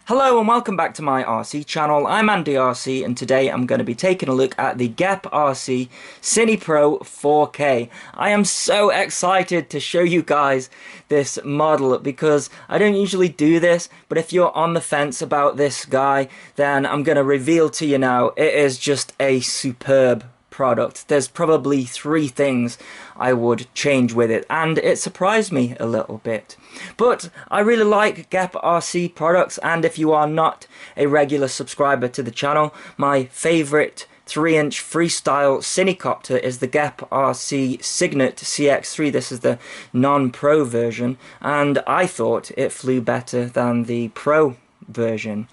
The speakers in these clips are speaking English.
Hello and welcome back to my RC channel. I'm AndyRC and today I'm going to be taking a look at the GepRC CinePro 4K. I am so excited to show you guys this model because I don't usually do this, but if you're on the fence about this guy, then I'm going to reveal to you now, it is just a superb product. There's probably 3 things I would change with it, and it surprised me a little bit. But I really like GepRC products, and if you are not a regular subscriber to the channel, my favourite 3-inch freestyle cinecopter is the GepRC Cygnet CX3. This is the non-pro version, and I thought it flew better than the pro version.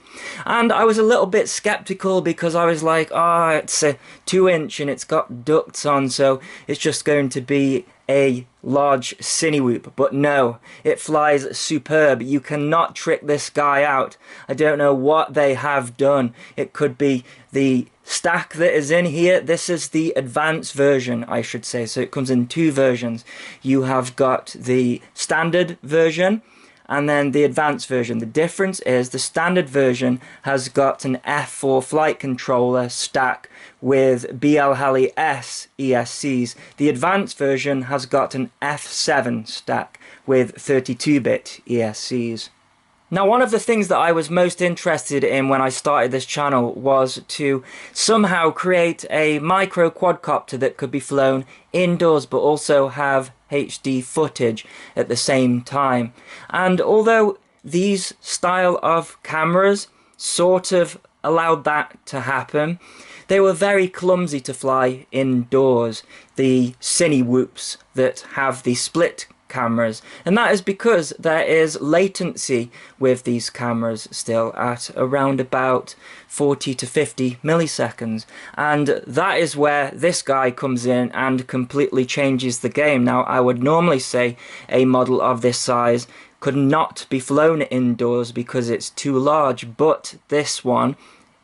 And I was a little bit skeptical because I was like, it's a 2-inch and it's got ducts on, so it's just going to be a large cinewhoop. But no, it flies superb. You cannot trick this guy out. I don't know what they have done. It could be the stack that is in here. This is the advanced version, I should say, so it comes in 2 versions. You have got the standard version and then the advanced version. The difference is the standard version has got an F4 flight controller stack with BL Heli S ESCs. The advanced version has got an F7 stack with 32-bit ESCs. Now, one of the things that I was most interested in when I started this channel was to somehow create a micro quadcopter that could be flown indoors but also have HD footage at the same time. And although these style of cameras sort of allowed that to happen, they were very clumsy to fly indoors, the cinewhoops that have the split cameras, and that is because there is latency with these cameras still at around about 40 to 50 milliseconds, and that is where this guy comes in and completely changes the game. Now, I would normally say a model of this size could not be flown indoors because it's too large, but this one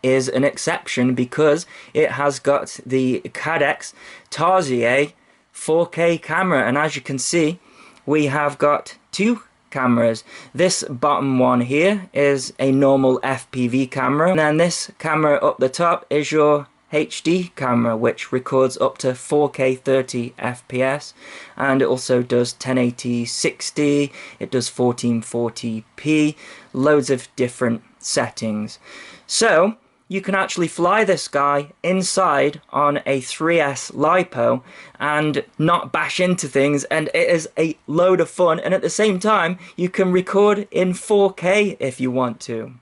is an exception because it has got the Cadex Tarsier 4K camera, and as you can see, we have got 2 cameras. This bottom one here is a normal FPV camera, and then this camera up the top is your HD camera, which records up to 4K 30 FPS, and it also does 1080 60, it does 1440p, loads of different settings. So you can actually fly this guy inside on a 3S LiPo and not bash into things, and it is a load of fun, and at the same time you can record in 4K if you want to.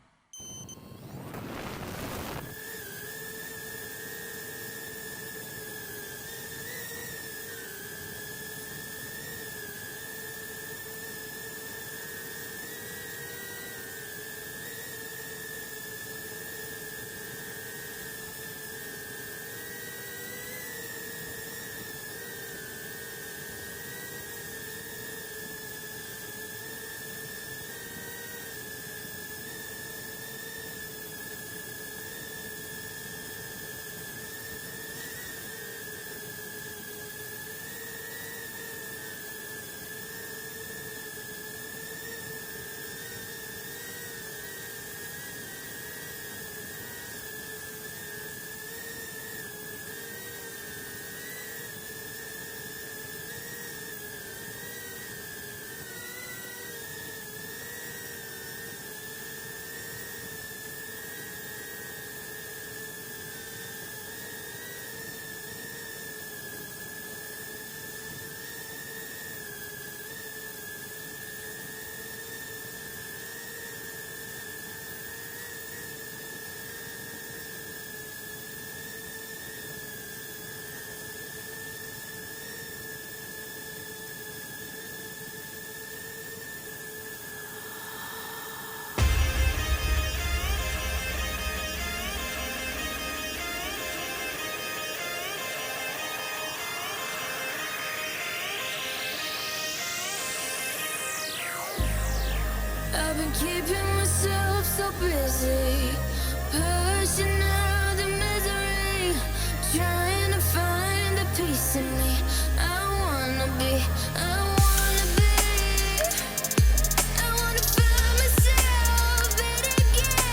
I've been keeping myself so busy, pushing out the misery, trying to find the peace in me. I wanna be find myself better again.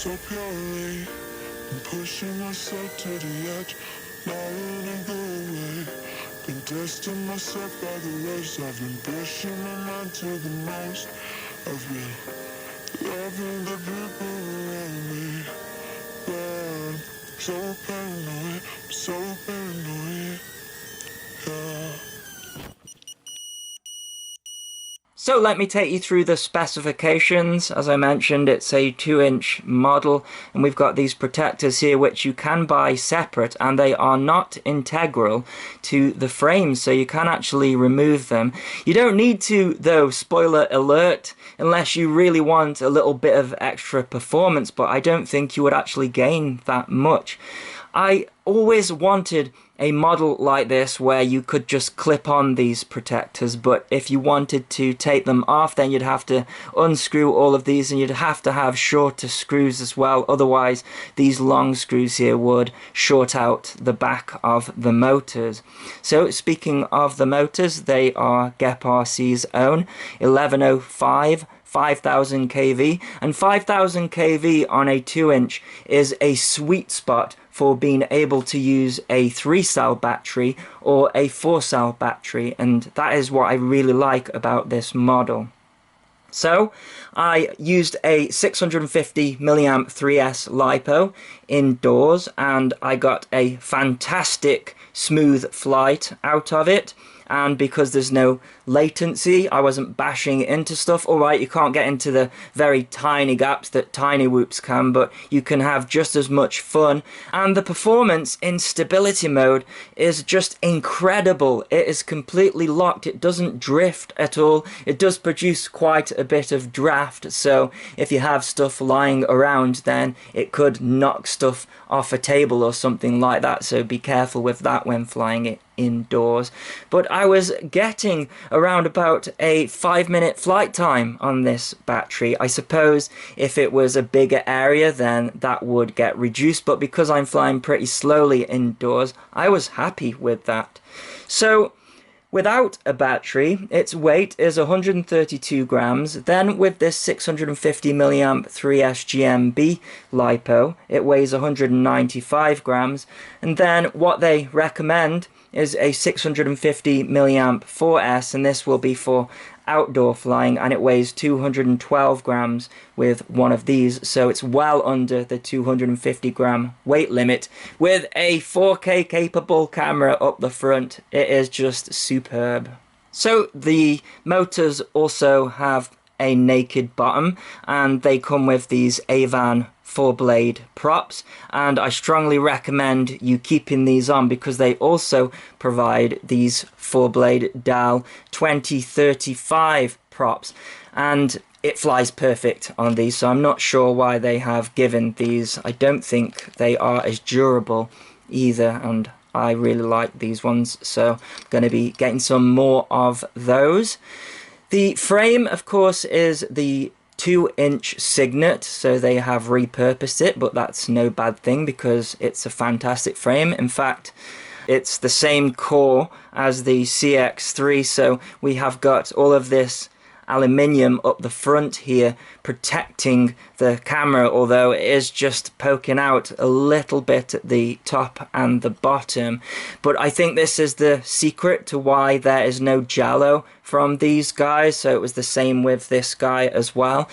So purely, I'm pushing myself to the edge, not letting go away. Been testing myself by the waves, I've been pushing my mind to the most. I've been loving the people around me, but I'm so paranoid, yeah. So let me take you through the specifications. As I mentioned, it's a 2-inch model, and we've got these protectors here which you can buy separate, and they are not integral to the frame, so you can actually remove them. You don't need to, though, spoiler alert, unless you really want a little bit of extra performance, but I don't think you would actually gain that much. I always wanted a model like this where you could just clip on these protectors, but if you wanted to take them off, then you'd have to unscrew all of these, and you'd have to have shorter screws as well. Otherwise, these long screws here would short out the back of the motors. So speaking of the motors, they are GepRC's own 1105 5000 kV, and 5000 kV on a 2-inch is a sweet spot for being able to use a 3-cell battery or a 4-cell battery, and that is what I really like about this model. So I used a 650 milliamp 3S LiPo indoors, and I got a fantastic smooth flight out of it. And because there's no latency, I wasn't bashing into stuff. Alright, you can't get into the very tiny gaps that tiny whoops can, but you can have just as much fun. And the performance in stability mode is just incredible. It is completely locked. It doesn't drift at all. It does produce quite a bit of draft, so if you have stuff lying around, then it could knock stuff off a table or something like that, so be careful with that when flying it indoors. But I was getting around about a 5-minute flight time on this battery. I suppose if it was a bigger area, then that would get reduced, but because I'm flying pretty slowly indoors, I was happy with that. So without a battery, its weight is 132 grams. Then with this 650 milliamp 3S GMB LiPo, it weighs 195 grams. And then what they recommend is a 650 milliamp 4S, and this will be for outdoor flying, and it weighs 212 grams with one of these, so it's well under the 250 gram weight limit. With a 4K capable camera up the front, it is just superb. So the motors also have a naked bottom, and they come with these Avan 4-blade props, and I strongly recommend you keeping these on because they also provide these 4-blade DAL 2035 props, and it flies perfect on these, so I'm not sure why they have given these. I don't think they are as durable either, and I really like these ones, so I'm going to be getting some more of those. The frame, of course, is the 2-inch Signet, so they have repurposed it, but that's no bad thing because it's a fantastic frame. In fact, it's the same core as the CX3, so we have got all of this aluminium up the front here protecting the camera, although it is just poking out a little bit at the top and the bottom. But I think this is the secret to why there is no jello from these guys, so it was the same with this guy as well.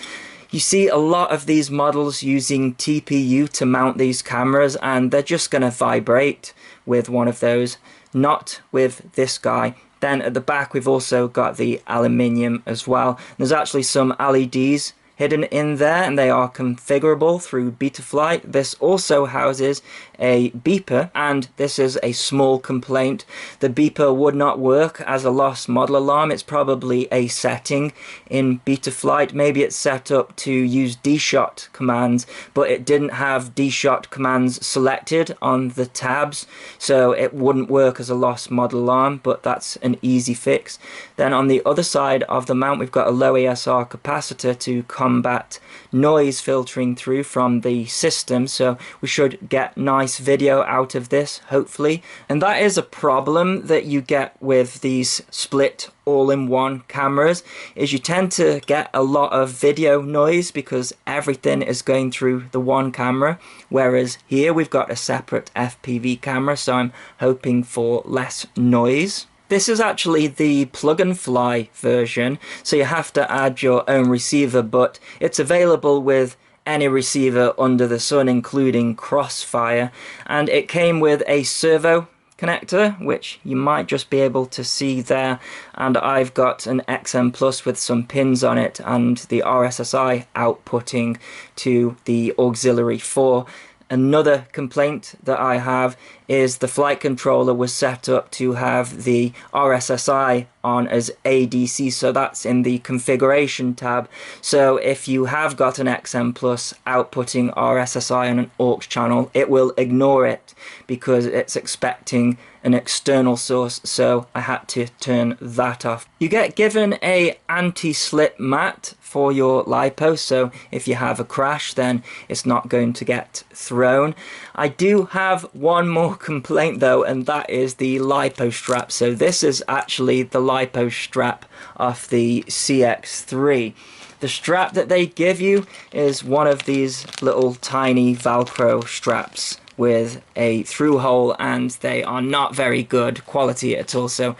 You see a lot of these models using TPU to mount these cameras, and they're just going to vibrate with one of those, not with this guy. Then at the back we've also got the aluminium as well. There's actually some LEDs hidden in there, and they are configurable through Betaflight. This also houses a beeper, and this is a small complaint. The beeper would not work as a lost model alarm. It's probably a setting in Betaflight. Maybe it's set up to use D-shot commands, but it didn't have D-shot commands selected on the tabs, so it wouldn't work as a lost model alarm, but that's an easy fix. Then on the other side of the mount we've got a low ESR capacitor to combat noise filtering through from the system, so we should get nice video out of this, hopefully. And that is a problem that you get with these split all-in-one cameras, is you tend to get a lot of video noise because everything is going through the one camera, whereas here we've got a separate FPV camera, so I'm hoping for less noise. This is actually the plug and fly version, so you have to add your own receiver, but it's available with any receiver under the sun, including Crossfire, and it came with a servo connector, which you might just be able to see there, and I've got an XM Plus with some pins on it and the RSSI outputting to the auxiliary 4. Another complaint that I have is the flight controller was set up to have the RSSI on as ADC, so that's in the configuration tab. So if you have got an XM Plus outputting RSSI on an aux channel, it will ignore it because it's expecting an external source, so I had to turn that off. You get given a anti-slip mat for your LiPo, so if you have a crash then it's not going to get thrown. I do have one more complaint though, and that is the LiPo strap. So this is actually the LiPo strap off the CX3. The strap that they give you is one of these little tiny Velcro straps with a through hole, and they are not very good quality at all. So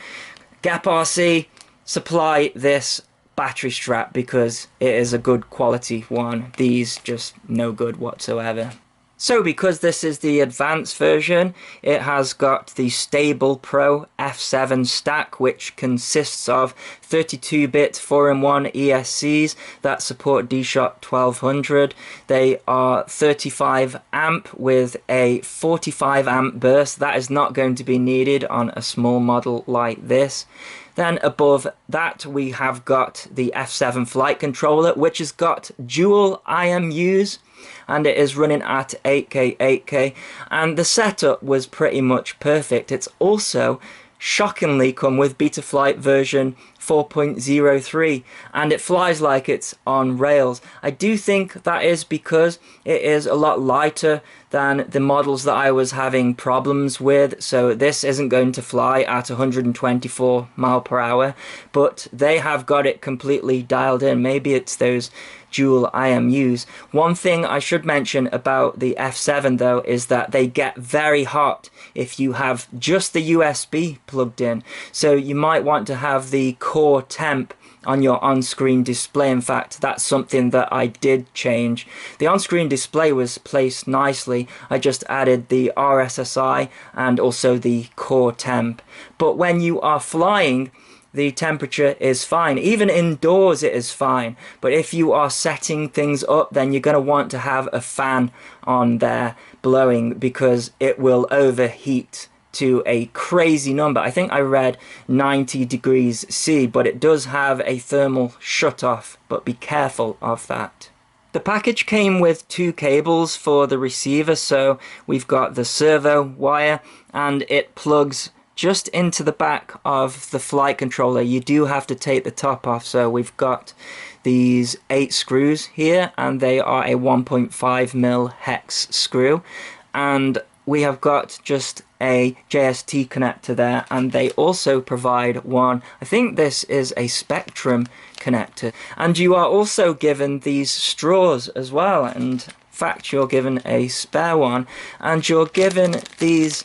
GepRC, supply this battery strap because it is a good quality one. These just no good whatsoever. So because this is the advanced version, it has got the Stable Pro F7 stack, which consists of 32-bit 4-in-1 ESCs that support D-Shot 1200. They are 35 amp with a 45 amp burst. That is not going to be needed on a small model like this. Then above that we have got the F7 flight controller, which has got dual IMUs, and it is running at 8K, and the setup was pretty much perfect. It's also shockingly come with Betaflight version 4.03, and it flies like it's on rails. I do think that is because it is a lot lighter than the models that I was having problems with, so this isn't going to fly at 124 mph, but they have got it completely dialed in. Maybe it's those dual IMUs. One thing I should mention about the F7 though is that they get very hot if you have just the USB plugged in, so you might want to have the core temp on your on-screen display. In fact, that's something that I did change. The on-screen display was placed nicely. I just added the RSSI and also the core temp. But when you are flying, the temperature is fine. Even indoors it is fine. But if you are setting things up, then you're going to want to have a fan on there blowing because it will overheat to a crazy number. I think I read 90 degrees C, but it does have a thermal shutoff, but be careful of that. The package came with 2 cables for the receiver, so we've got the servo wire, and it plugs just into the back of the flight controller. You do have to take the top off, so we've got these 8 screws here, and they are a 1.5mm hex screw, and we have got just a JST connector there, and they also provide one, I think this is a Spectrum connector, and you are also given these straws as well, and in fact you're given a spare one, and you're given these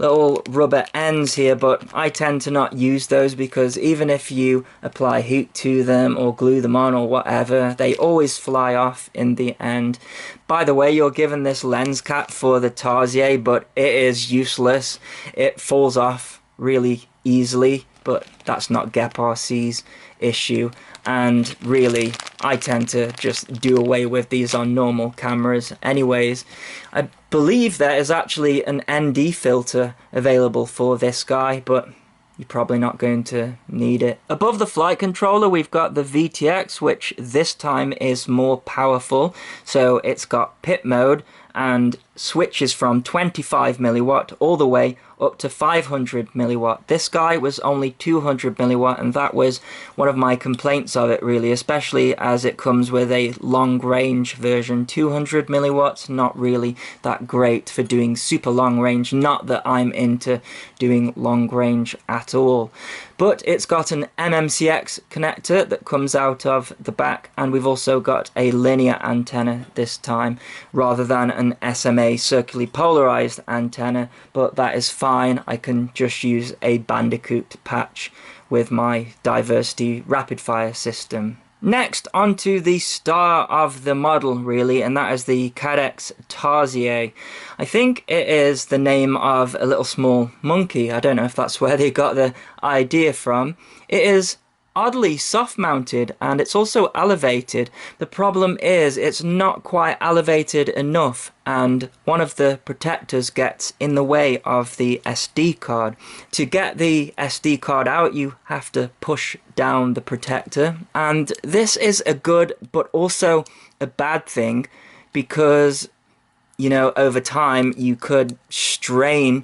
little rubber ends here, but I tend to not use those because even if you apply heat to them or glue them on or whatever, they always fly off in the end. By the way, you're given this lens cap for the Tarsier, but it is useless. It falls off really easily, but that's not GepRC's issue. And really, I tend to just do away with these on normal cameras anyways. I believe there is actually an ND filter available for this guy, but you're probably not going to need it. Above the flight controller, we've got the VTX, which this time is more powerful. So it's got pit mode and switches from 25 milliwatt all the way up to 500 milliwatt. This guy was only 200 milliwatt, and that was one of my complaints of it really, especially as it comes with a long range version. 200 milliwatts, not really that great for doing super long range, not that I'm into doing long range at all. But it's got an MMCX connector that comes out of the back, and we've also got a linear antenna this time rather than an SMA circularly polarized antenna, but that is fine. I can just use a Bandicoot patch with my Diversity rapid fire system. Next, onto the star of the model really, and that is the Cadex Tarsier. I think it is the name of a little small monkey. I don't know if that's where they got the idea from. It is oddly soft mounted and it's also elevated. The problem is it's not quite elevated enough, and one of the protectors gets in the way of the SD card. To get the SD card out, you have to push down the protector, and this is a good but also a bad thing because, you know, over time you could strain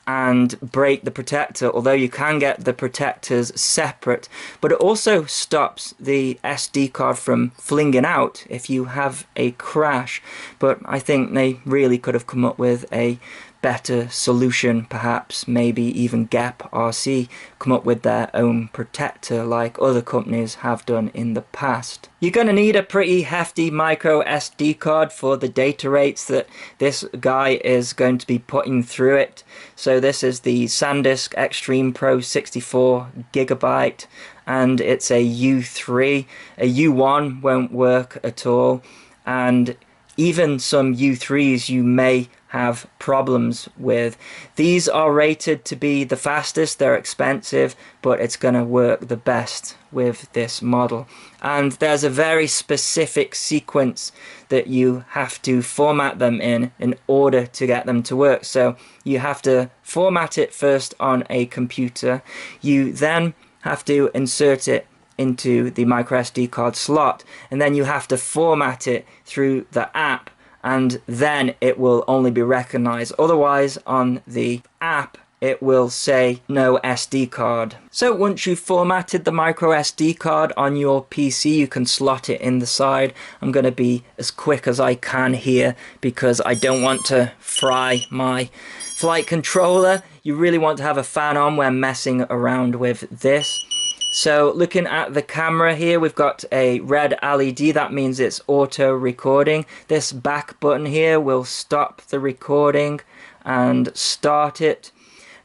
and break the protector, although you can get the protectors separate, but it also stops the SD card from flinging out if you have a crash. But I think they really could have come up with a better solution, perhaps maybe even GepRC come up with their own protector like other companies have done in the past. You're going to need a pretty hefty micro SD card for the data rates that this guy is going to be putting through it. So this is the SanDisk Extreme Pro 64 gigabyte, and it's a U3. A U1 won't work at all, and even some U3s you may have problems with. These are rated to be the fastest. They're expensive, but it's going to work the best with this model. And there's a very specific sequence that you have to format them in order to get them to work. So you have to format it first on a computer. You then have to insert it into the microSD card slot, and then you have to format it through the app, and then it will only be recognized. Otherwise, on the app, it will say no SD card. So once you've formatted the micro SD card on your PC, you can slot it in the side. I'm going to be as quick as I can here because I don't want to fry my flight controller. You really want to have a fan on when messing around with this. So looking at the camera here, we've got a red LED. That means it's auto recording. This back button here will stop the recording and start it.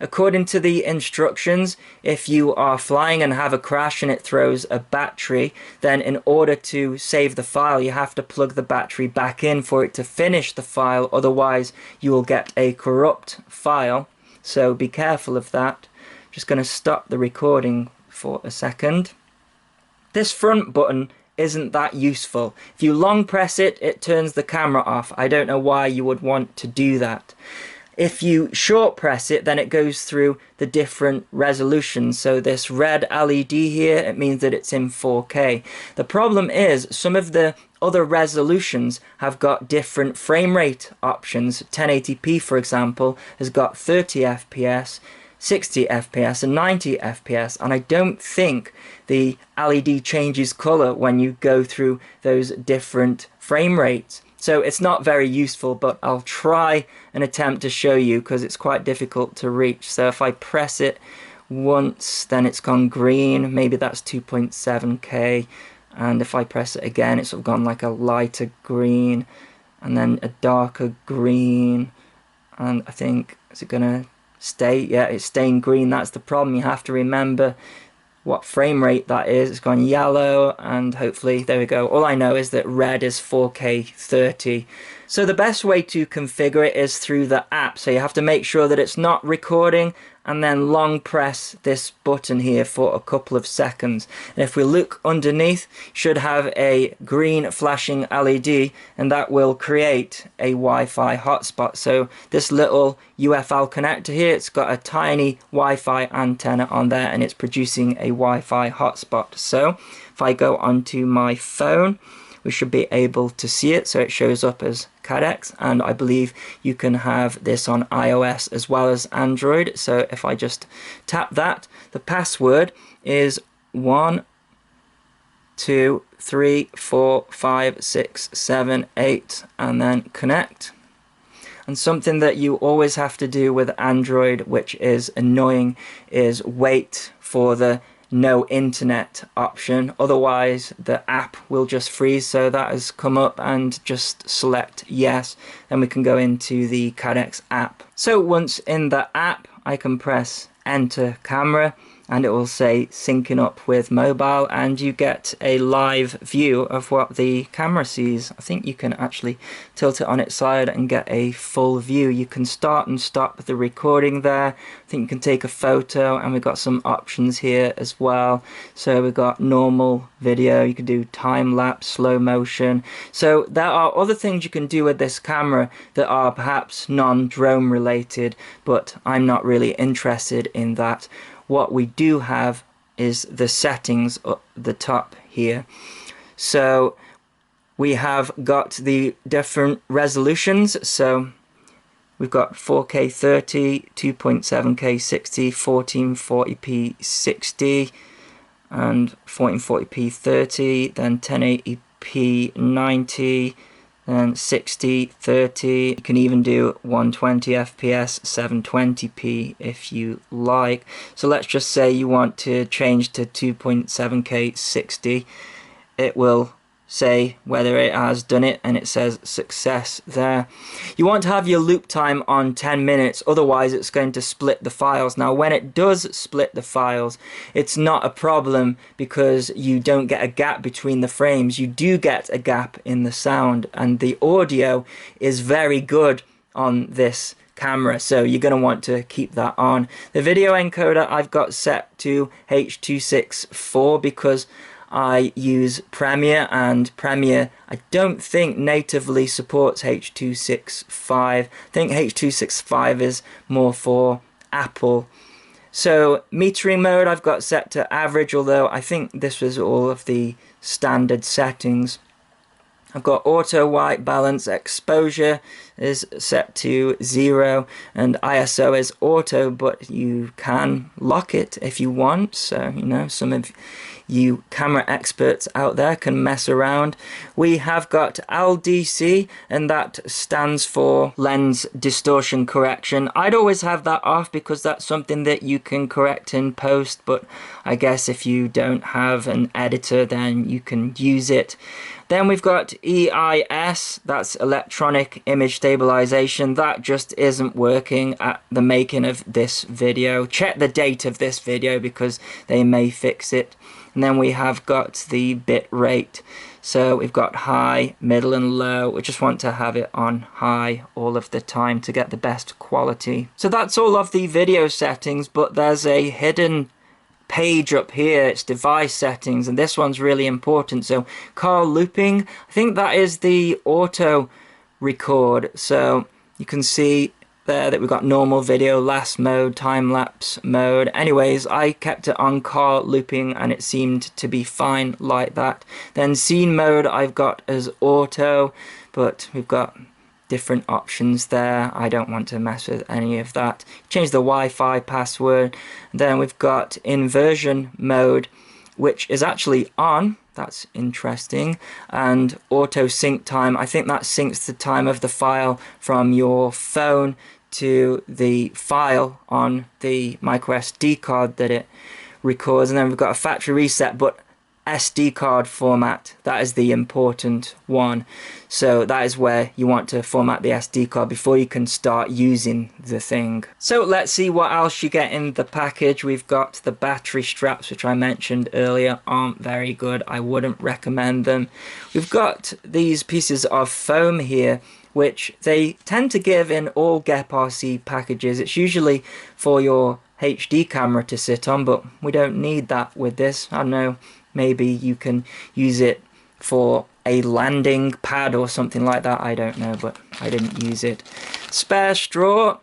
According to the instructions, if you are flying and have a crash and it throws a battery, then in order to save the file, you have to plug the battery back in for it to finish the file. Otherwise, you will get a corrupt file. So be careful of that. Just going to stop the recording for a second. This front button isn't that useful. If you long press it, it turns the camera off. I don't know why you would want to do that. If you short press it, then it goes through the different resolutions. So this red LED here, it means that it's in 4K. The problem is some of the other resolutions have got different frame rate options. 1080p, for example, has got 30 FPS, 60 FPS and 90 FPS, and I don't think the LED changes color when you go through those different frame rates. So it's not very useful, but I'll try and attempt to show you because it's quite difficult to reach. So if I press it once, then it's gone green. Maybe that's 2.7K. And if I press it again, it's sort of gone like a lighter green and then a darker green. And I think, is it gonna yeah, it's staying green. That's the problem. You have to remember what frame rate that is. It's gone yellow, and hopefully, there we go. All I know is that red is 4K 30. So the best way to configure it is through the app. So you have to make sure that it's not recording, and then long press this button here for a couple of seconds. And if we look underneath, should have a green flashing LED, and that will create a Wi-Fi hotspot. So this little UFL connector here, it's got a tiny Wi-Fi antenna on there, and it's producing a Wi-Fi hotspot. So if I go onto my phone, we should be able to see it. So it shows up as Cadex, and I believe you can have this on iOS as well as Android. So if I just tap that, the password is 1 2 3 4 5 6 7 8, and then connect. And something that you always have to do with Android, which is annoying, is wait for the no internet option, otherwise the app will just freeze. So that has come up, and just select yes, then we can go into the Cadex app. So once in the app, I can press enter camera, and it will say syncing up with mobile, and you get a live view of what the camera sees. I think you can actually tilt it on its side and get a full view. You can start and stop the recording there. I think you can take a photo, and we've got some options here as well. So we've got normal video, you can do time lapse, slow motion. So there are other things you can do with this camera that are perhaps non-drone related, but I'm not really interested in that. What we do have is the settings at the top here. So we have got the different resolutions. So we've got 4K 30, 2.7K 60, 1440p 60, and 1440p 30, then 1080p 90, then 60, 30. You can even do 120 FPS, 720p if you like. So let's just say you want to change to 2.7K 60. It will say whether it has done it, and it says success there. You want to have your loop time on 10 minutes, otherwise it's going to split the files. Now when it does split the files, it's not a problem because you don't get a gap between the frames. You do get a gap in the sound, and the audio is very good on this camera, so you're going to want to keep that on. The video encoder I've got set to H.264 because I use Premiere, and Premiere I don't think natively supports H.265. I think H.265 is more for Apple. So metering mode I've got set to average, although I think this was all of the standard settings. I've got auto white balance, exposure is set to 0, and ISO is auto, but you can lock it if you want. So, you know, some of you camera experts out there can mess around. We have got LDC, and that stands for lens distortion correction. I'd always have that off because that's something that you can correct in post, but I guess if you don't have an editor, then you can use it. Then we've got EIS, that's electronic image stabilization. That just isn't working at the making of this video. Check the date of this video because they may fix it. And then we have got the bit rate. So we've got high, middle and low. We just want to have it on high all of the time to get the best quality. So that's all of the video settings, but there's a hidden page up here. It's device settings, and this one's really important. So car looping, I think that is the auto record. So you can see there that we've got normal video, last mode, time-lapse mode. Anyways, I kept it on car looping and it seemed to be fine like that. Then scene mode I've got as auto, but we've got different options there. I don't want to mess with any of that. Change the Wi-Fi password. Then we've got inversion mode, which is actually on. That's interesting. And auto sync time, I think that syncs the time of the file from your phone to the file on the micro SD card that it records. And then we've got a factory reset, but SD card format. That is the important one. So that is where you want to format the SD card before you can start using the thing. So let's see what else you get in the package. We've got the battery straps, which I mentioned earlier, aren't very good. I wouldn't recommend them. We've got these pieces of foam here, which they tend to give in all GepRC packages. It's usually for your HD camera to sit on, but we don't need that with this. I don't know, maybe you can use it for a landing pad or something like that. I don't know, but I didn't use it. Spare straw.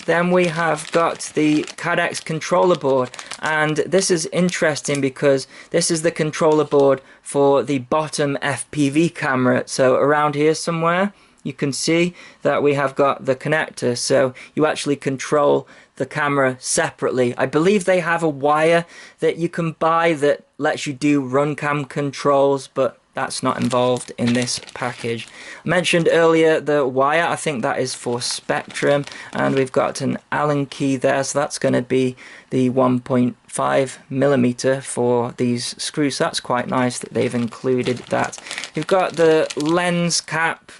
Then we have got the Cadex controller board, and this is interesting because this is the controller board for the bottom FPV camera. So around here somewhere you can see that we have got the connector, so you actually control the camera separately. I believe they have a wire that you can buy that lets you do run cam controls, but that's not involved in this package. I mentioned earlier the wire, I think that is for Spectrum, and we've got an Allen key there, so that's going to be the 1.5mm for these screws. So that's quite nice that they've included that. We've got the lens cap,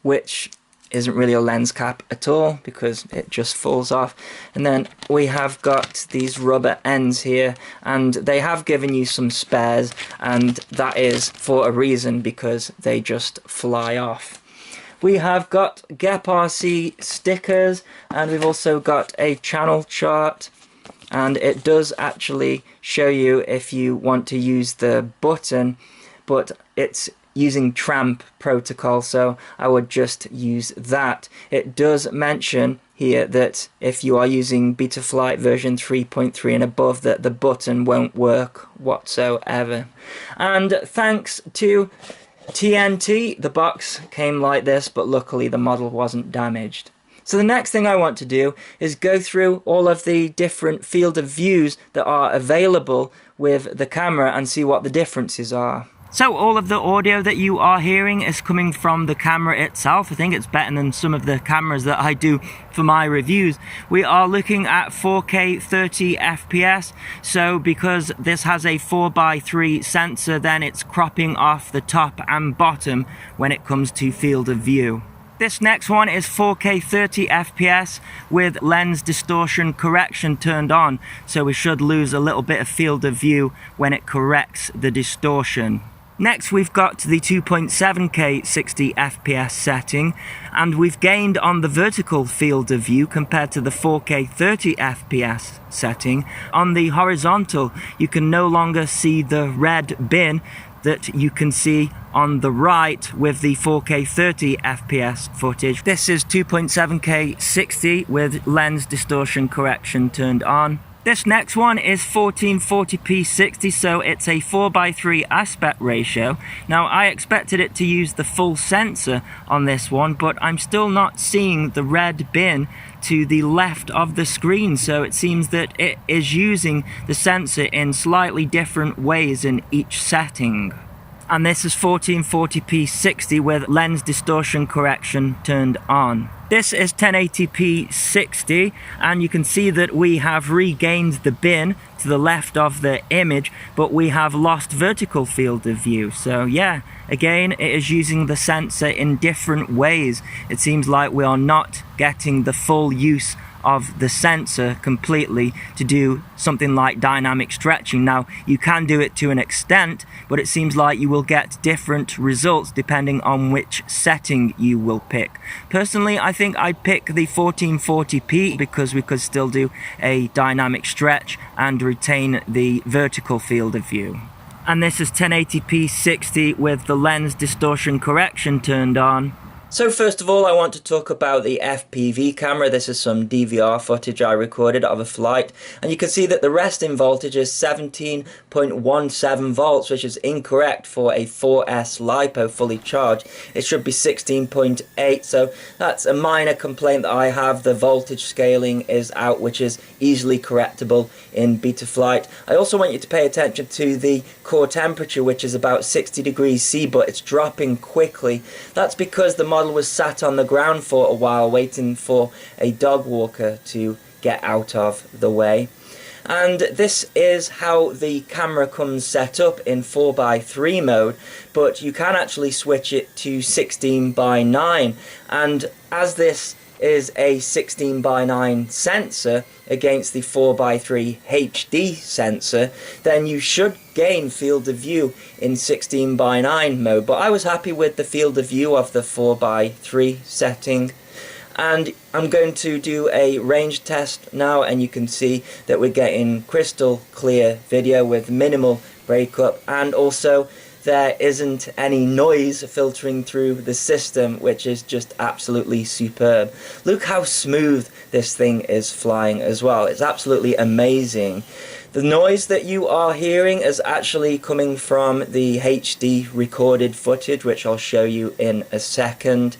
which isn't really a lens cap at all because it just falls off. And then we have got these rubber ends here, and they have given you some spares, and that is for a reason because they just fly off. We have got GepRC stickers, and we've also got a channel chart, and it does actually show you if you want to use the button, but it's using tramp protocol, so I would just use that. It does mention here that if you are using Betaflight version 3.3 and above, that the button won't work whatsoever. And thanks to TNT, the box came like this, but luckily the model wasn't damaged. So the next thing I want to do is go through all of the different field of views that are available with the camera and see what the differences are. So all of the audio that you are hearing is coming from the camera itself. I think it's better than some of the cameras that I do for my reviews. We are looking at 4K 30 FPS. So because this has a 4x3 sensor, then it's cropping off the top and bottom when it comes to field of view. This next one is 4K 30 FPS with lens distortion correction turned on. So we should lose a little bit of field of view when it corrects the distortion. Next we've got the 2.7K 60 FPS setting, and we've gained on the vertical field of view compared to the 4K 30 FPS setting. On the horizontal you can no longer see the red bin that you can see on the right with the 4K 30 FPS footage. This is 2.7K 60 with lens distortion correction turned on. This next one is 1440p 60, so it's a 4:3 aspect ratio. Now I expected it to use the full sensor on this one, but I'm still not seeing the red bin to the left of the screen, so it seems that it is using the sensor in slightly different ways in each setting. And this is 1440p 60 with lens distortion correction turned on. This is 1080p 60, and you can see that we have regained the bin to the left of the image, but we have lost vertical field of view. So yeah, again, it is using the sensor in different ways. It seems like we are not getting the full use of the sensor completely to do something like dynamic stretching. Now you can do it to an extent, but it seems like you will get different results depending on which setting you will pick. Personally, I think I'd pick the 1440p because we could still do a dynamic stretch and retain the vertical field of view. And this is 1080p 60 with the lens distortion correction turned on. So first of all, I want to talk about the FPV camera. This is some DVR footage I recorded of a flight, and you can see that the resting voltage is 17.17 volts, which is incorrect for a 4S LiPo fully charged. It should be 16.8, so that's a minor complaint that I have. The voltage scaling is out, which is easily correctable in Betaflight. I also want you to pay attention to the core temperature, which is about 60 degrees C, but it's dropping quickly. That's because the model was sat on the ground for a while waiting for a dog walker to get out of the way. And this is how the camera comes set up in 4:3 mode, but you can actually switch it to 16:9, and as this is a 16:9 sensor against the 4:3 HD sensor, then you should gain field of view in 16:9 mode, but I was happy with the field of view of the 4:3 setting. And I'm going to do a range test now, and you can see that we're getting crystal clear video with minimal breakup, and also there isn't any noise filtering through the system, which is just absolutely superb. Look how smooth this thing is flying as well. It's absolutely amazing. The noise that you are hearing is actually coming from the HD recorded footage, which I'll show you in a second.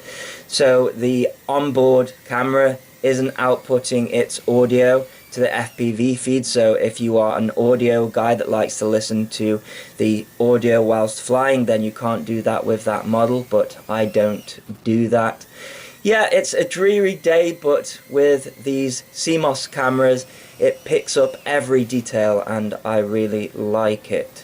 So the onboard camera isn't outputting its audio to the FPV feed, so if you are an audio guy that likes to listen to the audio whilst flying, then you can't do that with that model, but I don't do that. Yeah, it's a dreary day, but with these CMOS cameras, it picks up every detail, and I really like it.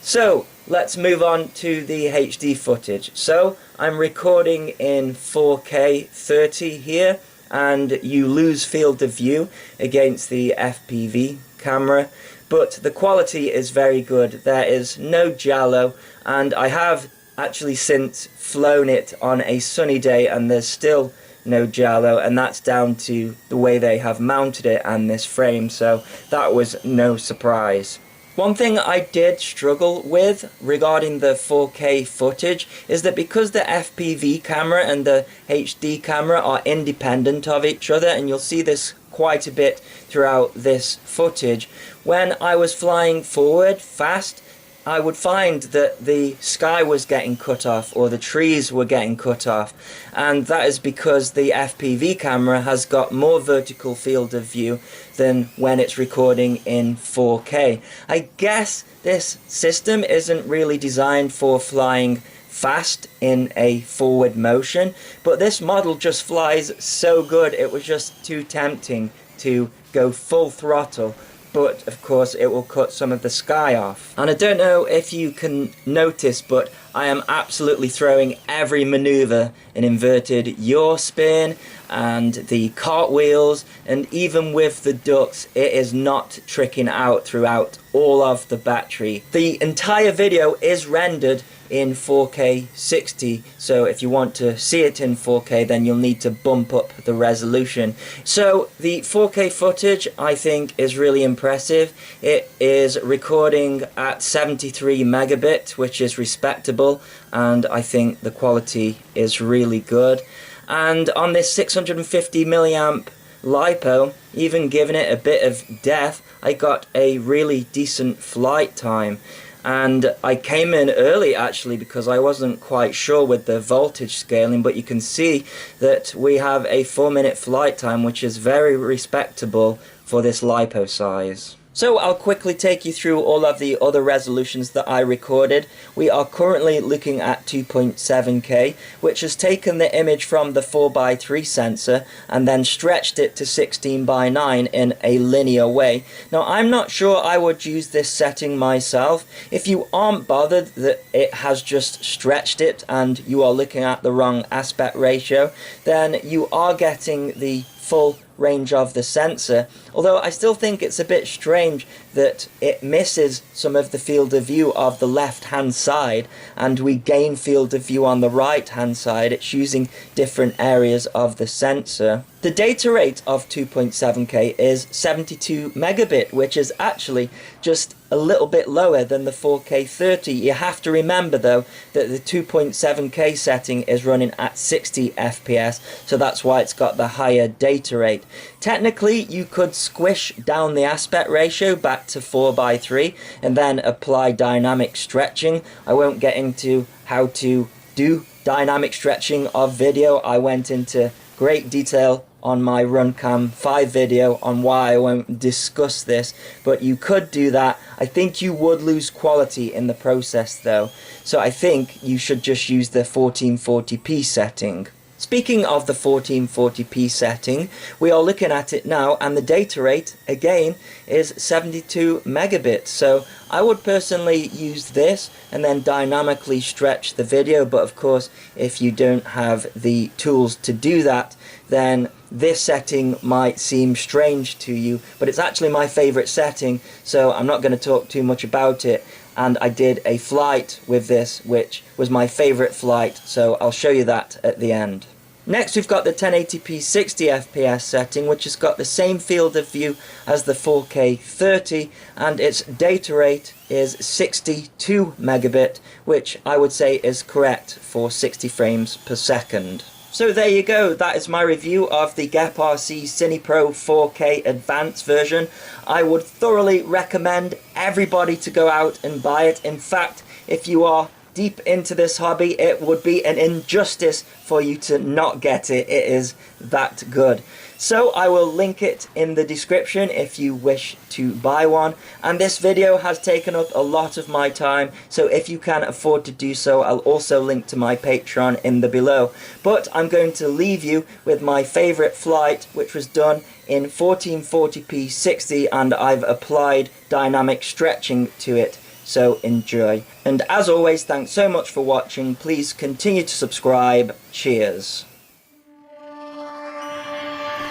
So let's move on to the HD footage. So I'm recording in 4K 30 here, and you lose field of view against the FPV camera, but the quality is very good. There is no giallo, and I have actually since flown it on a sunny day and there's still no giallo, and that's down to the way they have mounted it and this frame, so that was no surprise. One thing I did struggle with regarding the 4K footage is that because the FPV camera and the HD camera are independent of each other, and you'll see this quite a bit throughout this footage, when I was flying forward fast, I would find that the sky was getting cut off or the trees were getting cut off, and that is because the FPV camera has got more vertical field of view than when it's recording in 4K. I guess this system isn't really designed for flying fast in a forward motion, but this model just flies so good, it was just too tempting to go full throttle. But of course it will cut some of the sky off. And I don't know if you can notice, but I am absolutely throwing every maneuver in inverted yaw spin and the cartwheels, and even with the ducks it is not tricking out throughout all of the battery. The entire video is rendered in 4K 60, so if you want to see it in 4K then you'll need to bump up the resolution. So the 4K footage I think is really impressive. It is recording at 73 megabit, which is respectable, and I think the quality is really good. And on this 650 milliamp LiPo, even giving it a bit of depth, I got a really decent flight time. And I came in early actually because I wasn't quite sure with the voltage scaling, but you can see that we have a 4-minute flight time, which is very respectable for this LiPo size. So I'll quickly take you through all of the other resolutions that I recorded. We are currently looking at 2.7K, which has taken the image from the 4:3 sensor and then stretched it to 16:9 in a linear way. Now I'm not sure I would use this setting myself. If you aren't bothered that it has just stretched it and you are looking at the wrong aspect ratio, then you are getting the full range of the sensor, although I still think it's a bit strange that it misses some of the field of view of the left hand side and we gain field of view on the right hand side. It's using different areas of the sensor. The data rate of 2.7K is 72 megabit, which is actually just a little bit lower than the 4K 30. You have to remember though that the 2.7K setting is running at 60 FPS, so that's why it's got the higher data rate. Technically you could squish down the aspect ratio back to 4:3 and then apply dynamic stretching. I won't get into how to do dynamic stretching of video. I went into great detail on my Runcam 5 video on why. I won't discuss this, but you could do that. I think you would lose quality in the process though, so I think you should just use the 1440p setting. speaking of the 1440p setting, we are looking at it now, and the data rate again is 72 megabits. So I would personally use this and then dynamically stretch the video, but of course if you don't have the tools to do that, then this setting might seem strange to you, but it's actually my favorite setting, so I'm not going to talk too much about it. And I did a flight with this, which was my favorite flight, so I'll show you that at the end. Next we've got the 1080p 60 FPS setting, which has got the same field of view as the 4K 30, and its data rate is 62 megabit, which I would say is correct for 60 frames per second. So there you go, that is my review of the GepRC CinePro 4K Advanced version. I would thoroughly recommend everybody to go out and buy it. In fact, if you are deep into this hobby, it would be an injustice for you to not get it. It is that good. So I will link it in the description if you wish to buy one. And this video has taken up a lot of my time, so if you can afford to do so, I'll also link to my Patreon in the below. But I'm going to leave you with my favorite flight, which was done in 1440p 60, and I've applied dynamic stretching to it. So enjoy. And as always, thanks so much for watching. Please continue to subscribe. Cheers.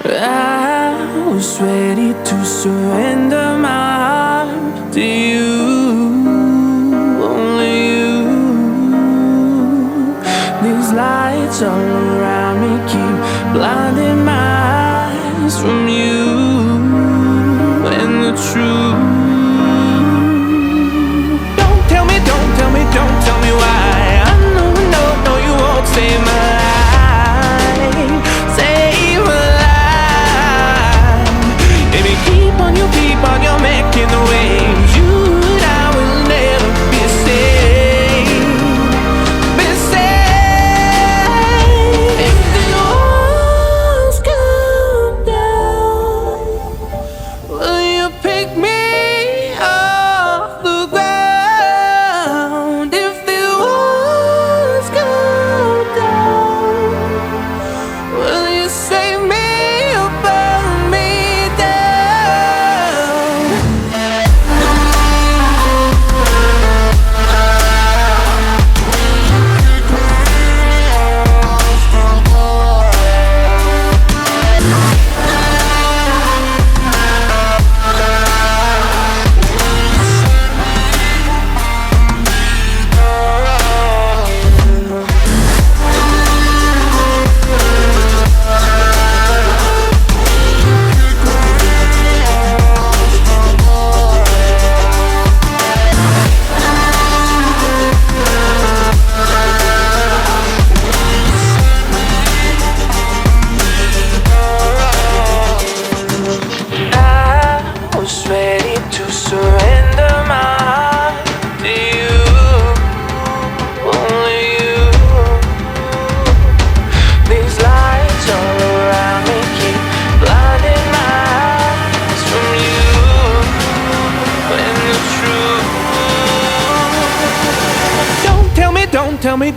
I was ready to surrender my heart to you, only you. These lights all around me keep blinding my eyes from you and the truth. Don't tell me why. I know you won't save my life. Save my life. Baby, keep on you making the waves. You and I will never be safe. Be safe. If the walls come down, will you pick me off the ground?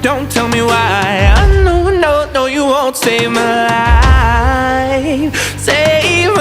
Don't tell me why. I know you won't save my life. Save